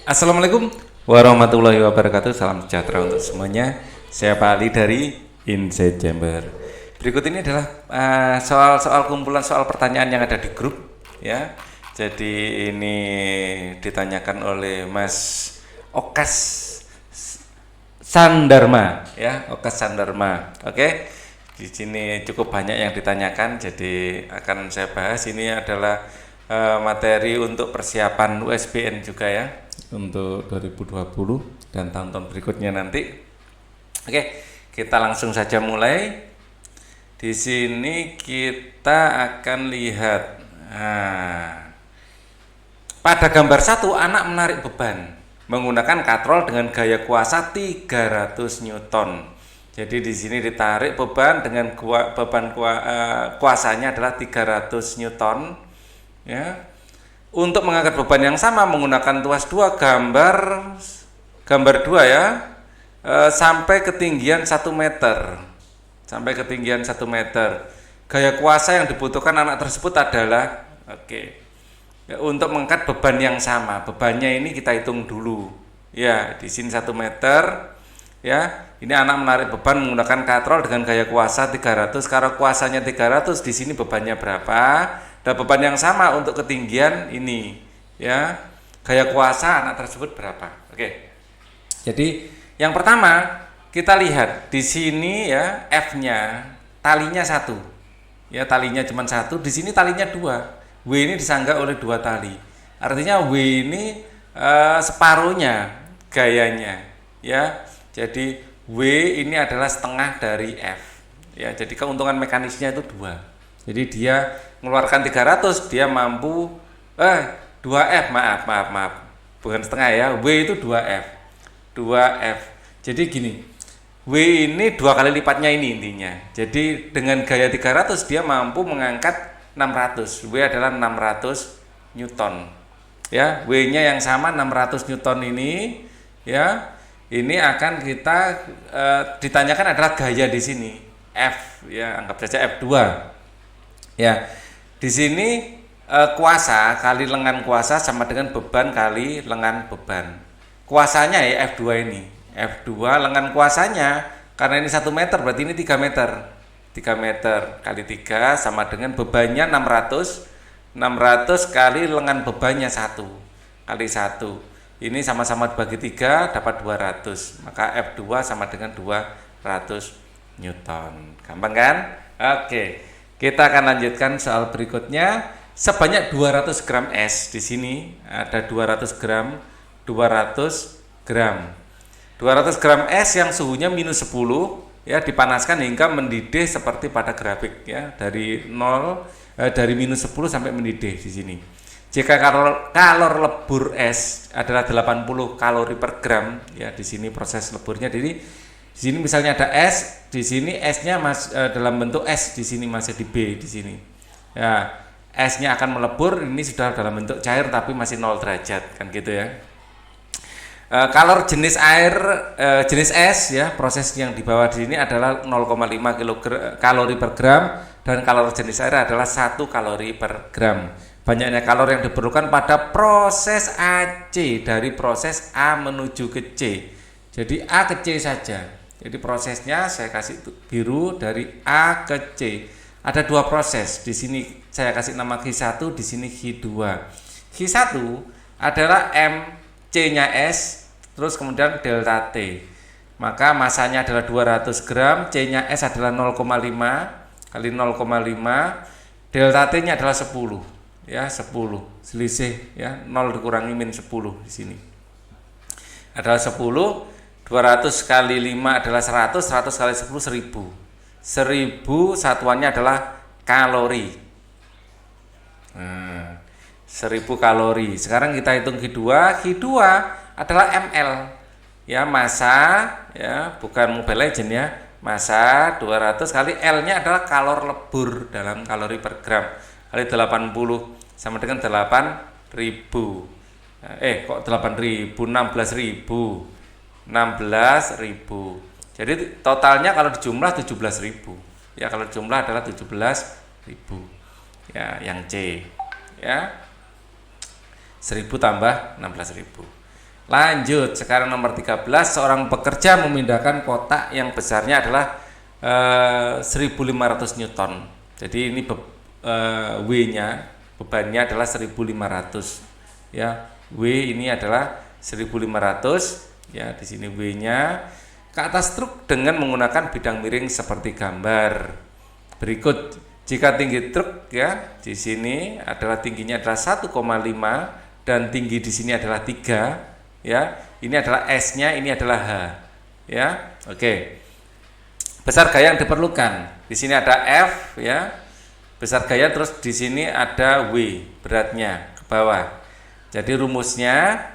Assalamualaikum warahmatullahi wabarakatuh. Salam sejahtera untuk semuanya. Saya Pak Ali dari Insight Chamber. Berikut ini adalah soal-soal kumpulan soal pertanyaan yang ada di grup ya. Jadi ini ditanyakan oleh Mas Okas Sandarma ya, Okas Sandarma. Oke. Di sini cukup banyak yang ditanyakan, jadi akan saya bahas. Ini adalah materi untuk persiapan USBN juga ya, untuk 2020 dan tahun-tahun berikutnya nanti. Oke, kita langsung saja mulai. Di sini kita akan lihat. Pada gambar 1, anak menarik beban menggunakan katrol dengan gaya kuasa 300 Newton. Jadi di sini ditarik beban dengan kuasanya adalah 300 Newton. Ya, untuk mengangkat beban yang sama menggunakan tuas 2 gambar 2 ya, sampai ketinggian 1 meter. Gaya kuasa yang dibutuhkan anak tersebut adalah untuk mengangkat beban yang sama. Bebannya ini kita hitung dulu. Ya, di sini 1 meter. Ya, ini anak menarik beban menggunakan katrol dengan gaya kuasa 300. Karena kuasanya 300, di sini bebannya berapa? Dan beban yang sama untuk ketinggian ini, ya. Gaya kuasa anak tersebut berapa? Oke. Jadi yang pertama kita lihat di sini ya, F-nya talinya 1. Ya, talinya cuma 1, di sini talinya 2. W ini disangga oleh 2 tali. Artinya W ini separuhnya gayanya, ya. Jadi W ini adalah setengah dari F. Ya, jadi keuntungan mekanisnya itu 2. Jadi dia mengeluarkan 300, dia mampu 2F, maaf. Bukan setengah ya. W itu 2F. Jadi gini. W ini 2 kali lipatnya ini intinya. Jadi dengan gaya 300 dia mampu mengangkat 600. W adalah 600 Newton. Ya, W-nya yang sama 600 Newton ini, ya. Ini akan kita ditanyakan adalah gaya di sini. F, ya, anggap saja F2. Ya, di sini kuasa kali lengan kuasa sama dengan beban kali lengan beban. Kuasanya ya F2 ini. F2 lengan kuasanya, karena ini 1 meter berarti ini 3 meter. 3 meter kali 3 sama dengan bebannya 600. 600 kali lengan bebannya 1 kali 1. Ini sama-sama dibagi 3 dapat 200. Maka F2 sama dengan 200 Newton. Gampang kan? Oke. Kita akan lanjutkan soal berikutnya. Sebanyak 200 gram es, di sini ada 200 gram. 200 gram es yang suhunya minus 10 ya, dipanaskan hingga mendidih seperti pada grafik ya, dari minus 10 sampai mendidih di sini. Jika kalor lebur es adalah 80 kalori per gram ya, di sini proses leburnya. Jadi di sini misalnya ada es, di sini esnya dalam bentuk es, di sini masih di B di sini. Ya, esnya akan melebur, ini sudah dalam bentuk cair tapi masih 0 derajat kan gitu ya. Kalor jenis jenis es ya, proses yang di bawah di sini adalah 0,5 kalori per gram, dan kalor jenis air adalah 1 kalori per gram. Banyaknya kalor yang diperlukan pada proses AC, dari proses A menuju ke C. Jadi A ke C saja. Jadi prosesnya saya kasih biru dari A ke C. Ada 2 proses. Di sini saya kasih nama Q1, di sini Q2. Q1 adalah M, C-nya S, terus kemudian delta T. Maka masanya adalah 200 gram, C-nya S adalah 0,5 kali 0,5, delta T-nya adalah 10. Ya, 10. Selisih ya, 0 dikurangi min 10 di sini. Adalah 10. 200 kali 5 adalah 100, 100 kali 10 1000. 1000 satuannya adalah kalori. 1000 kalori. Sekarang kita hitung Q2. Q2 adalah ml. Ya, massa ya, bukan Mobile Legend ya. Massa 200 kali L-nya adalah kalor lebur dalam kalori per gram. Kali 80 sama dengan 8000. Kok 8000? 16000. 16.000. Jadi totalnya kalau dijumlah 17.000. Ya, kalau jumlah adalah 17.000. Ya, yang C. Ya. 1000 tambah 16.000. Lanjut, sekarang nomor 13, seorang pekerja memindahkan kotak yang besarnya adalah 1500 Newton. Jadi ini W-nya, bebannya adalah 1500. Ya, W ini adalah 1500. Ya, di sini W-nya ke atas truk dengan menggunakan bidang miring seperti gambar berikut. Jika tinggi truk ya di sini adalah tingginya adalah 1,5 dan tinggi di sini adalah 3 ya. Ini adalah S-nya, ini adalah H. Ya. Oke. Besar gaya yang diperlukan. Di sini ada F ya. Besar gaya, terus di sini ada W, beratnya ke bawah. Jadi rumusnya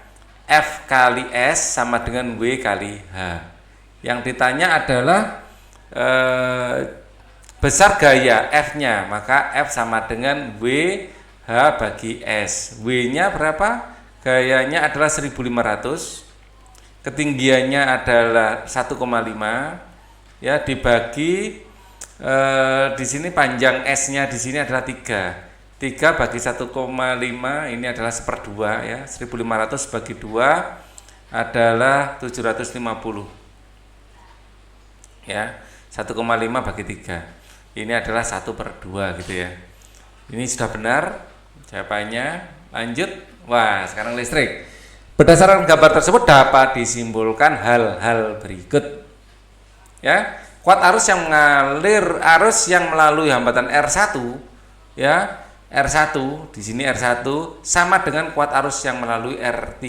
F kali S sama dengan W kali H. Yang ditanya adalah besar gaya F-nya, maka F sama dengan W H bagi S. W-nya berapa? Gayanya adalah 1500. Ketinggiannya adalah 1,5 ya, dibagi di sini panjang S-nya di sini adalah 3. 3 bagi 1,5 ini adalah 1/2 ya. 1500 bagi 2 adalah 750. Ya, 1,5 bagi 3. Ini adalah 1/2 gitu ya. Ini sudah benar jawabannya. Lanjut. Wah, sekarang listrik. Berdasarkan gambar tersebut dapat disimpulkan hal-hal berikut. Ya, kuat arus yang mengalir, arus yang melalui hambatan R1 ya, R1 di sini R1 sama dengan kuat arus yang melalui R3.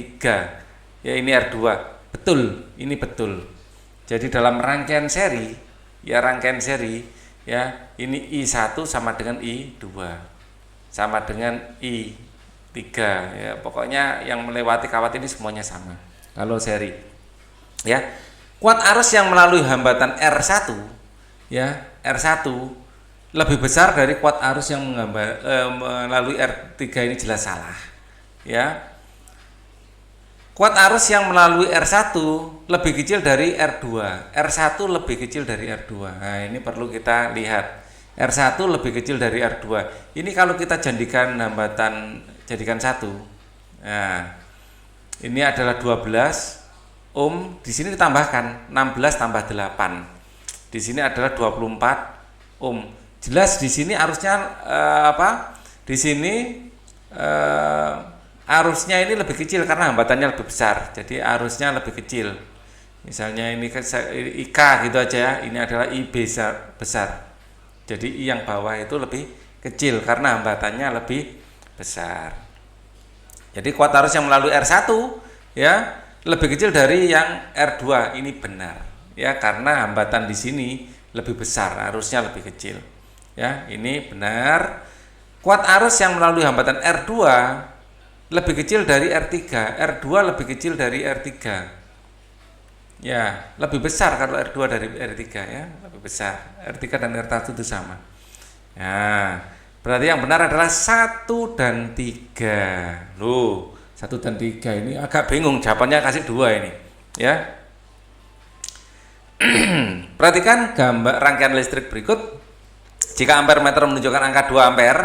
Ya, ini R2. Betul, ini betul. Jadi dalam rangkaian seri, ya rangkaian seri ya, ini I1 sama dengan I2 sama dengan I3 ya, pokoknya yang melewati kawat ini semuanya sama kalau seri ya. Kuat arus yang melalui hambatan R1 ya, R1 lebih besar dari kuat arus yang melalui R3, ini jelas salah ya. Kuat arus yang melalui R1 lebih kecil dari R2. R1 lebih kecil dari R2. Nah, ini perlu kita lihat. R1 lebih kecil dari R2. Ini kalau kita jadikan hambatan, jadikan 1. Nah, ini adalah 12 ohm. Di sini ditambahkan 16 tambah 8. Di sini adalah 24 ohm. Jelas di sini arusnya Di sini arusnya ini lebih kecil karena hambatannya lebih besar, jadi arusnya lebih kecil. Misalnya ini IK gitu aja ya, ini adalah I besar, jadi I yang bawah itu lebih kecil karena hambatannya lebih besar. Jadi kuat arus yang melalui R1 ya lebih kecil dari yang R2, ini benar ya, karena hambatan di sini lebih besar, arusnya lebih kecil ya, ini benar. Kuat arus yang melalui hambatan R2 lebih kecil dari R3, R2 lebih kecil dari R3 ya, lebih besar kalau R2 dari R3 ya, lebih besar. R3 dan R1 itu sama ya, berarti yang benar adalah 1 dan 3 loh. 1 dan 3 ini agak bingung jawabannya, kasih 2 ini ya. Perhatikan gambar rangkaian listrik berikut. Jika ampere meter menunjukkan angka 2 ampere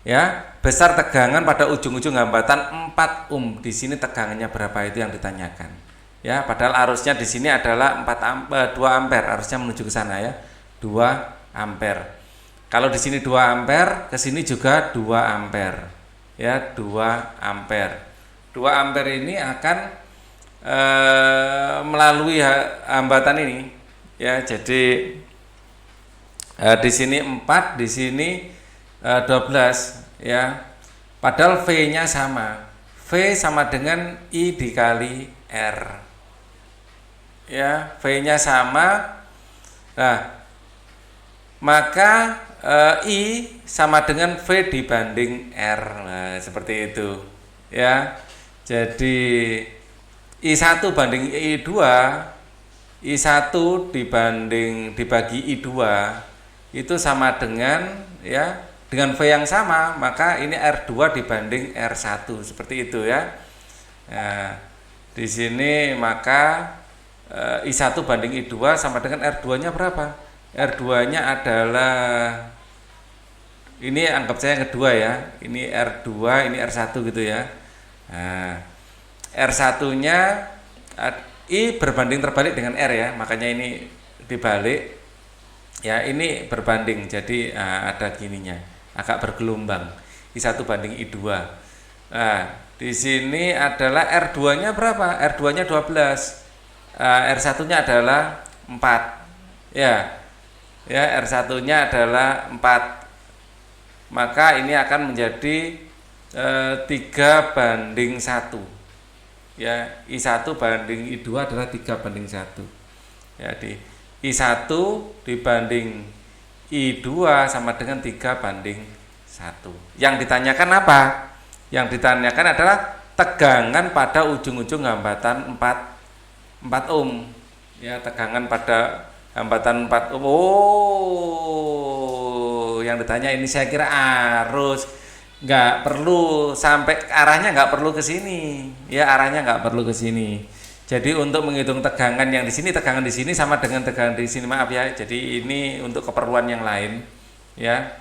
ya, besar tegangan pada ujung-ujung hambatan 4 ohm. Di sini tegangannya berapa itu yang ditanyakan. Ya, padahal arusnya di sini adalah 2 ampere, arusnya menuju ke sana ya. 2 ampere. Kalau di sini 2 ampere, ke sini juga 2 ampere. Ya, 2 ampere. 2 ampere ini akan melalui hambatan ini ya. Jadi di sini 4, di sini 12 ya. Padahal V-nya sama. V sama dengan I dikali R. Ya, V-nya sama. Nah, maka I sama dengan V dibanding R. Nah, seperti itu. Ya. Jadi I1 banding I2, I1 dibagi I2 itu sama dengan ya, dengan V yang sama, maka ini R2 dibanding R1 seperti itu ya. Nah, di sini maka I1 banding I2 sama dengan R2-nya berapa? R2-nya adalah, ini anggap saya yang kedua ya. Ini R2, ini R1 gitu ya. Nah, R1-nya I berbanding terbalik dengan R ya, makanya ini dibalik. Ya, ini berbanding, jadi ada gininya, agak bergelombang. I1 banding I2. Nah, di sini adalah R2-nya berapa? R2-nya 12. R1-nya adalah 4. Ya. Ya, R1-nya adalah 4. Maka ini akan menjadi 3 banding 1. Ya, I1 banding I2 adalah 3 banding 1. Jadi I1 dibanding I2 sama dengan 3 banding 1. Yang ditanyakan apa? Yang ditanyakan adalah tegangan pada ujung-ujung hambatan 4 ohm. Ya, tegangan pada hambatan 4 ohm. Oh, yang ditanya ini saya kira arus. Nggak perlu sampai arahnya, nggak perlu ke sini. Ya, arahnya nggak perlu ke sini. Jadi untuk menghitung tegangan yang di sini, tegangan di sini sama dengan tegangan di sini, maaf ya. Jadi ini untuk keperluan yang lain, ya.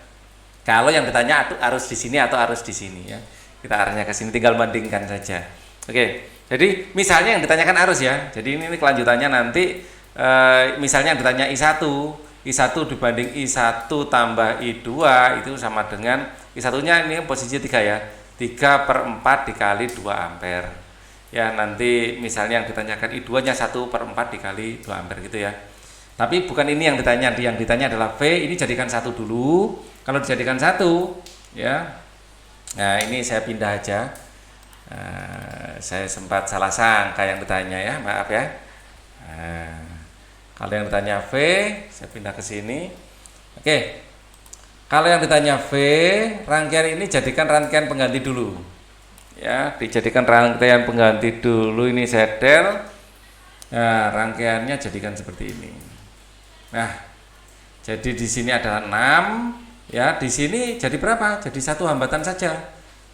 Kalau yang ditanya arus di sini atau arus di sini, ya. Kita arahnya ke sini, tinggal bandingkan saja. Oke. Jadi misalnya yang ditanyakan arus ya. Jadi ini kelanjutannya nanti. Misalnya yang ditanya I1 dibanding I1 tambah I2 itu sama dengan I1-nya ini posisi 3 ya. 3/4 dikali 2 ampere. Ya, nanti misalnya yang ditanyakan I2-nya 1/4 dikali 2 ampere gitu ya. Tapi bukan ini yang ditanya. Yang ditanya adalah V, ini jadikan 1 dulu. Kalau dijadikan 1, ya. Nah, ini saya pindah aja. Saya sempat salah sangka yang ditanya ya, maaf ya. Kalau yang ditanya V, saya pindah ke sini. Oke. Kalau yang ditanya V, rangkaian ini jadikan rangkaian pengganti dulu. Ya, dijadikan rangkaian pengganti dulu, ini saya del. Nah, rangkaiannya jadikan seperti ini. Nah, jadi di sini adalah 6, ya, di sini jadi berapa? Jadi 1 hambatan saja.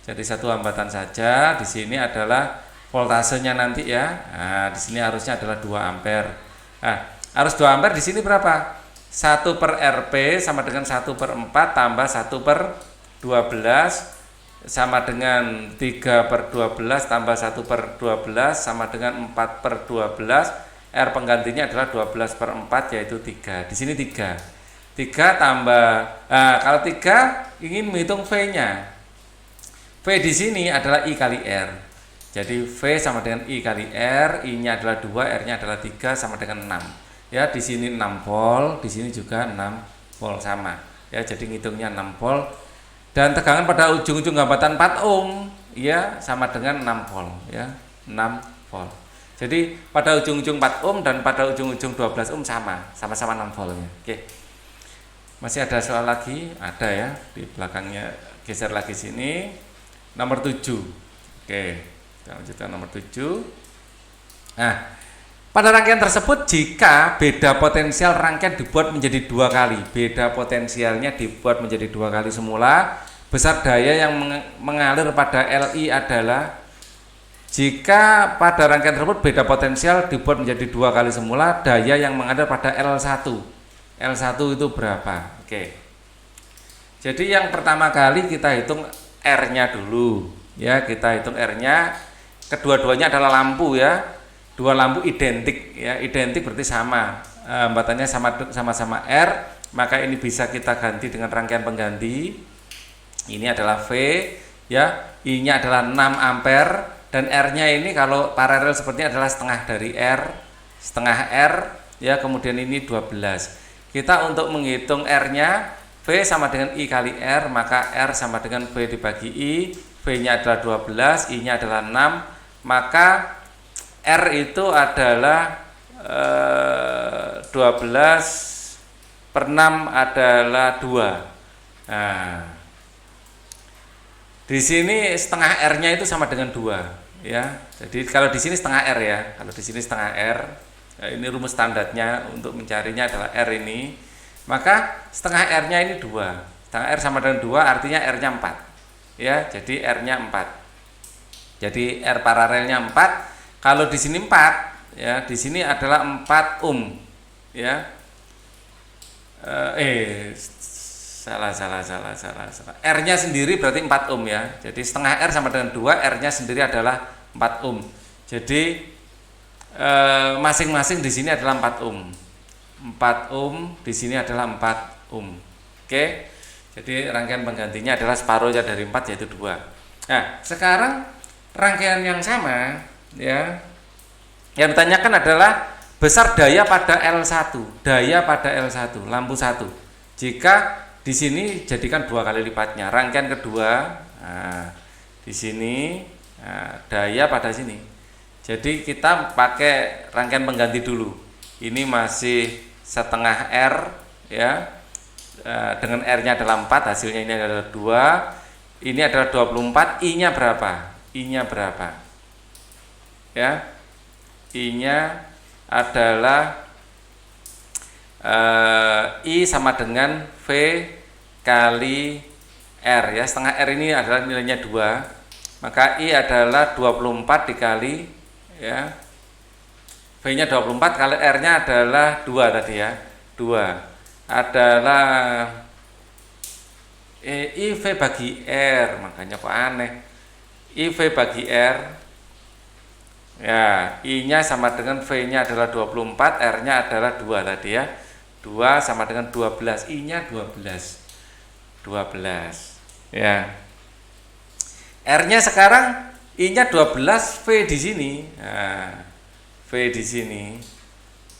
Jadi 1 hambatan saja. Di sini adalah voltasenya nanti ya. Nah, di sini arusnya adalah 2 ampere. Nah, arus 2 ampere di sini berapa? 1/Rp sama dengan 1/4 tambah 1/12 sama dengan 3/12 tambah 1/12 sama dengan 4/12. R penggantinya adalah 12/4 yaitu 3. Di sini 3. 3 tambah, kalau 3 ingin menghitung V-nya. V di sini adalah I kali R. Jadi V sama dengan I kali R, I-nya adalah 2, R-nya adalah 3 sama dengan 6. Ya, di sini 6 volt, di sini juga 6 volt sama. Ya, jadi ngitungnya 6 volt. Dan tegangan pada ujung-ujung hambatan 4 ohm ya sama dengan 6 volt ya, 6 volt. Jadi pada ujung-ujung 4 ohm dan pada ujung-ujung 12 ohm sama-sama 6 voltnya. Oke. Masih ada soal lagi? Ada ya, di belakangnya geser lagi sini. Nomor 7. Oke. Kita lanjutkan nomor 7. Nah, pada rangkaian tersebut jika beda potensial rangkaian dibuat menjadi 2 kali, beda potensialnya dibuat menjadi 2 kali semula, besar daya yang mengalir pada Li adalah, jika pada rangkaian tersebut beda potensial dibuat menjadi 2 kali semula, daya yang mengalir pada L1. L1 itu berapa? Oke. Jadi yang pertama kali kita hitung R-nya dulu. Ya, kita hitung R-nya. Kedua-duanya adalah lampu ya. Dua lampu identik ya, identik berarti sama, hambatannya sama-sama R, maka ini bisa kita ganti dengan rangkaian pengganti. Ini adalah V ya, I-nya adalah 6 ampere dan R-nya ini kalau paralel sepertinya adalah setengah dari R, setengah R ya, kemudian ini 12. Kita untuk menghitung R-nya, V sama dengan I kali R, maka R sama dengan V dibagi I, V-nya adalah 12, I-nya adalah 6, maka R itu adalah 12/6 adalah 2. Nah, di sini setengah R-nya itu sama dengan 2 ya. Jadi kalau di sini setengah R ya. Kalau di sini setengah R. Ya, ini rumus standarnya untuk mencarinya adalah R ini. Maka setengah R-nya ini 2. Setengah R sama dengan 2 artinya R-nya 4. Ya, jadi R-nya 4. Jadi R paralelnya 4. Kalau di sini 4 ya, di sini adalah 4 ohm ya. Salah. R-nya sendiri berarti 4 ohm ya. Jadi setengah R sama dengan 2, R-nya sendiri adalah 4 ohm. Jadi masing-masing di sini adalah 4 ohm. 4 ohm di sini adalah 4 ohm. Oke. Jadi rangkaian penggantinya adalah separuhnya dari 4 yaitu 2. Nah, sekarang rangkaian yang sama ya. Yang ditanyakan adalah besar daya pada L1, lampu 1. Jika di sini jadikan 2 kali lipatnya. Rangkaian kedua, nah, di sini daya pada sini. Jadi kita pakai rangkaian pengganti dulu. Ini masih setengah R ya. Dengan R-nya adalah 4, hasilnya ini adalah 2. Ini adalah 24, I-nya berapa? I-nya berapa? Ya. I-nya adalah I sama dengan V kali R ya. Setengah R ini adalah nilainya 2. Maka I adalah 24 dikali ya. V-nya 24 kali R-nya adalah 2 tadi ya. 2 adalah IV bagi R, makanya kok aneh. IV bagi R ya, I-nya sama dengan V-nya adalah 24, R-nya adalah 2 tadi ya. 2 sama dengan 12, I-nya 12. 12. Ya. R-nya sekarang I-nya 12, V di sini. Nah, V di sini.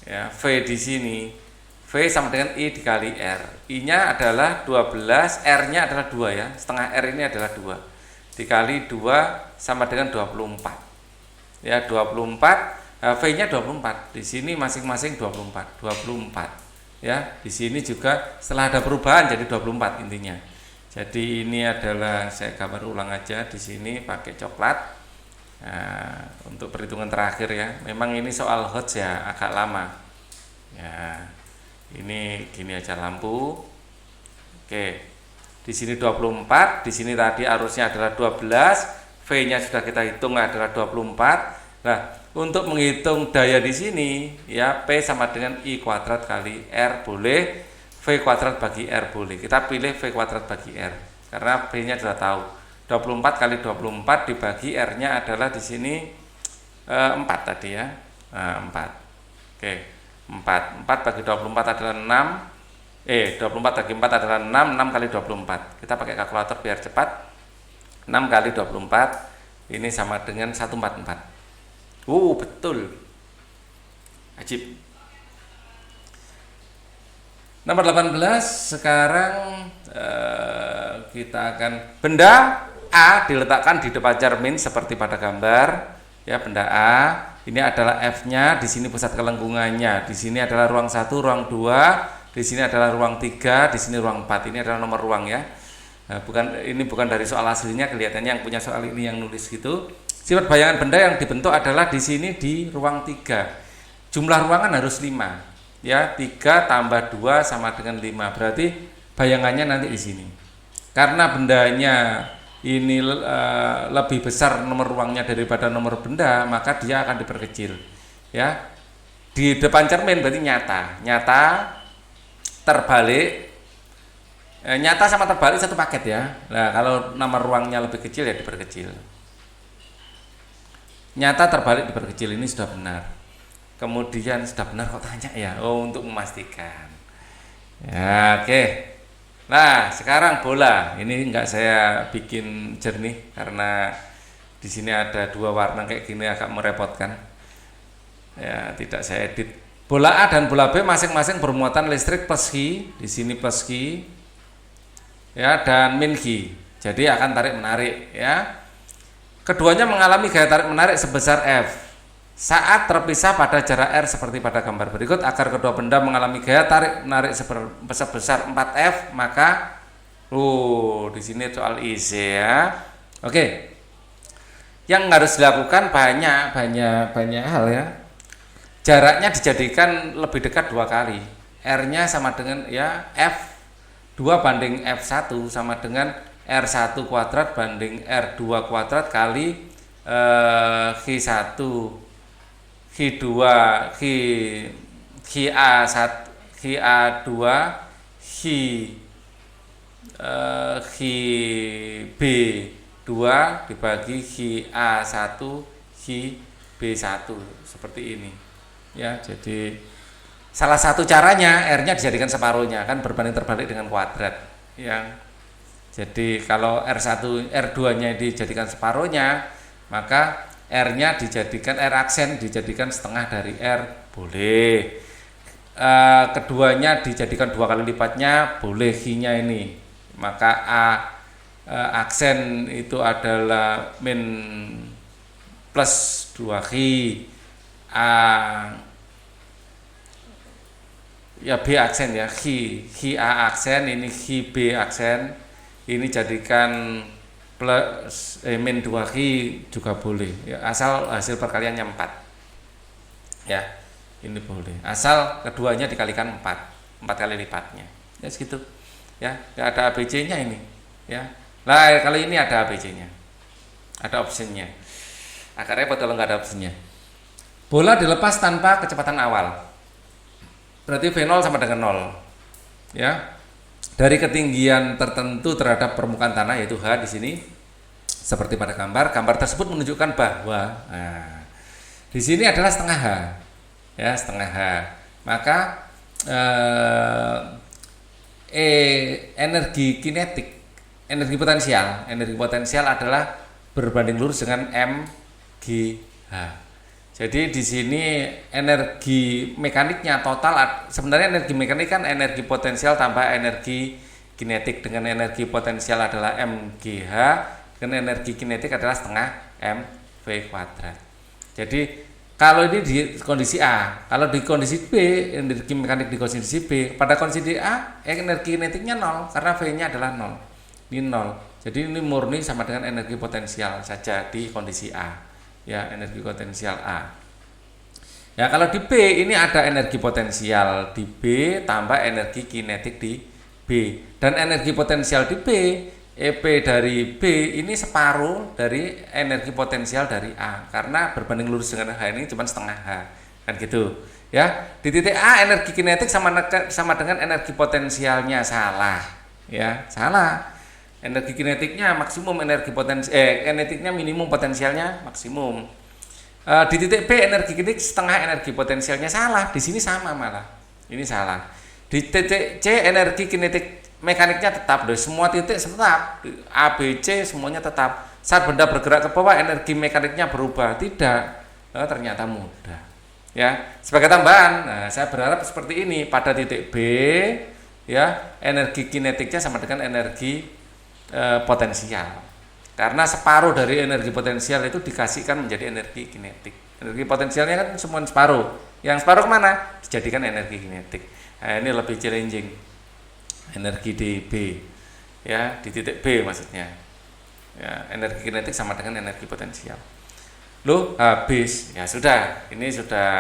Ya, V di sini. V sama dengan I dikali R. I-nya adalah 12, R-nya adalah 2 ya. Setengah R ini adalah 2. Dikali 2 sama dengan 24. Ya, 24, V-nya 24. Di sini masing-masing 24. Ya, di sini juga setelah ada perubahan jadi 24 intinya. Jadi ini adalah saya gambar ulang aja di sini pakai coklat. Nah, untuk perhitungan terakhir ya. Memang ini soal Hertz ya, agak lama. Ya. Ini gini aja lampu. Oke. Di sini 24, di sini tadi arusnya adalah 12. V-nya sudah kita hitung adalah 24. Nah, untuk menghitung daya di sini ya P sama dengan I kuadrat kali R boleh, V kuadrat bagi R boleh. Kita pilih V kuadrat bagi R karena V-nya sudah tahu. 24 kali 24 dibagi R-nya adalah di sini 4 tadi ya. Nah, 4. Oke. 4 bagi 24 adalah 6. 24 bagi 4 adalah 6. 6 kali 24. Kita pakai kalkulator biar cepat. 6 kali 24 ini sama dengan 144. Betul. Ajib. Nomor 18 sekarang kita akan benda A diletakkan di depan cermin seperti pada gambar. Ya, benda A ini adalah F-nya, di sini pusat kelengkungannya. Di sini adalah ruang 1, ruang 2, di sini adalah ruang 3, di sini ruang 4. Ini adalah nomor ruang ya. Nah, ini bukan dari soal aslinya, kelihatannya yang punya soal ini yang nulis gitu. Sifat bayangan benda yang dibentuk adalah di sini di ruang 3. Jumlah ruangan harus 5. Ya, 3 tambah 2 sama dengan 5. Berarti bayangannya nanti di sini. Karena bendanya ini lebih besar nomor ruangnya daripada nomor benda, maka dia akan diperkecil. Ya. Di depan cermin berarti nyata. Nyata terbalik. Nyata sama terbalik satu paket ya. Nah, kalau nomor ruangnya lebih kecil ya diperkecil. Nyata terbalik diperkecil, ini sudah benar. Kemudian sudah benar kok tanya ya. Untuk memastikan. Ya, oke. Nah, sekarang bola. Ini enggak saya bikin jernih karena di sini ada 2 warna kayak gini agak merepotkan. Ya, tidak saya edit. Bola A dan bola B masing-masing bermuatan listrik plus Q, di sini plus Q. Ya, dan min Q. Jadi akan tarik menarik ya. Keduanya mengalami gaya tarik menarik sebesar F. Saat terpisah pada jarak R seperti pada gambar berikut, agar kedua benda mengalami gaya tarik menarik sebesar 4F, maka di sini soal IC ya. Oke. Yang harus dilakukan banyak hal ya. Jaraknya dijadikan lebih dekat 2 kali. R-nya sama dengan ya F2 banding F1 sama dengan R1 kuadrat banding R2 kuadrat kali Q1 Q2 QA1 QA2 QB2 dibagi QA1 QB1 B1 seperti ini. Ya, jadi salah satu caranya R-nya dijadikan separuhnya, kan berbanding terbalik dengan kuadrat. Ya. Jadi kalau R2-nya dijadikan separuhnya, maka R-nya dijadikan R aksen dijadikan setengah dari R, boleh. Keduanya dijadikan 2 kali lipatnya, boleh. Hi-nya ini, maka aksen itu adalah min plus 2 hi, ya B aksen ya, hi A aksen, ini hi B aksen, ini jadikan plus min 2 hi juga boleh ya, asal hasil perkaliannya 4 ya, ini boleh asal keduanya dikalikan 4 kali lipatnya ya, segitu ya. Nggak ada ABC nya ini ya. Nah kali ini ada ABC nya, ada optionnya. Agak repot kalau nggak ada optionnya. Bola dilepas tanpa kecepatan awal, berarti V0 sama dengan 0 ya, dari ketinggian tertentu terhadap permukaan tanah yaitu H di sini. Seperti pada gambar tersebut menunjukkan bahwa di sini adalah setengah H ya, setengah H. Maka energi kinetik, energi potensial adalah berbanding lurus dengan mgh. Jadi di sini energi mekaniknya total, sebenarnya energi mekanik kan energi potensial tambah energi kinetik, dengan energi potensial adalah mgh, dengan energi kinetik adalah setengah mv kuadrat. Jadi kalau ini di kondisi A, kalau di kondisi B, energi mekanik di kondisi B, pada kondisi A energi kinetiknya 0 karena V-nya adalah 0. Ini 0. Jadi ini murni sama dengan energi potensial saja di kondisi A. Ya, energi potensial A. Ya, kalau di B ini ada energi potensial di B tambah energi kinetik di B, dan energi potensial di B, EP dari B ini separuh dari energi potensial dari A, karena berbanding lurus dengan H ini cuma setengah H, kan gitu ya. Di titik A energi kinetik sama dengan energi potensialnya, salah ya, salah. Energi kinetiknya maksimum, kinetiknya minimum, potensialnya maksimum. Di titik B energi kinetik setengah energi potensialnya, salah. Di sini sama malah, ini salah. Di titik C energi kinetik mekaniknya tetap, dari semua titik tetap, A, B, C semuanya tetap. Saat benda bergerak ke bawah energi mekaniknya berubah, tidak. Ternyata mudah ya. Sebagai tambahan, saya berharap seperti ini, pada titik B ya, energi kinetiknya sama dengan energi potensial, karena separuh dari energi potensial itu dikasihkan menjadi energi kinetik. Energi potensialnya kan semua separuh, yang separuh kemana? Dijadikan energi kinetik. Nah, ini lebih challenging, energi di B ya, di titik B maksudnya ya, energi kinetik sama dengan energi potensial. Loh, habis ya, sudah, ini sudah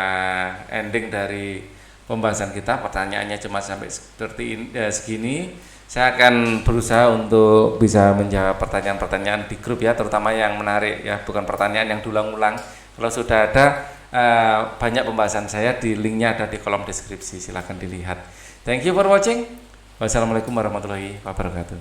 ending dari pembahasan kita. Pertanyaannya cuma sampai seperti ini, segini. Saya akan berusaha untuk bisa menjawab pertanyaan-pertanyaan di grup ya, terutama yang menarik ya, bukan pertanyaan yang diulang-ulang. Kalau sudah ada banyak pembahasan saya, di linknya ada di kolom deskripsi, silahkan dilihat. Thank you for watching. Wassalamualaikum warahmatullahi wabarakatuh.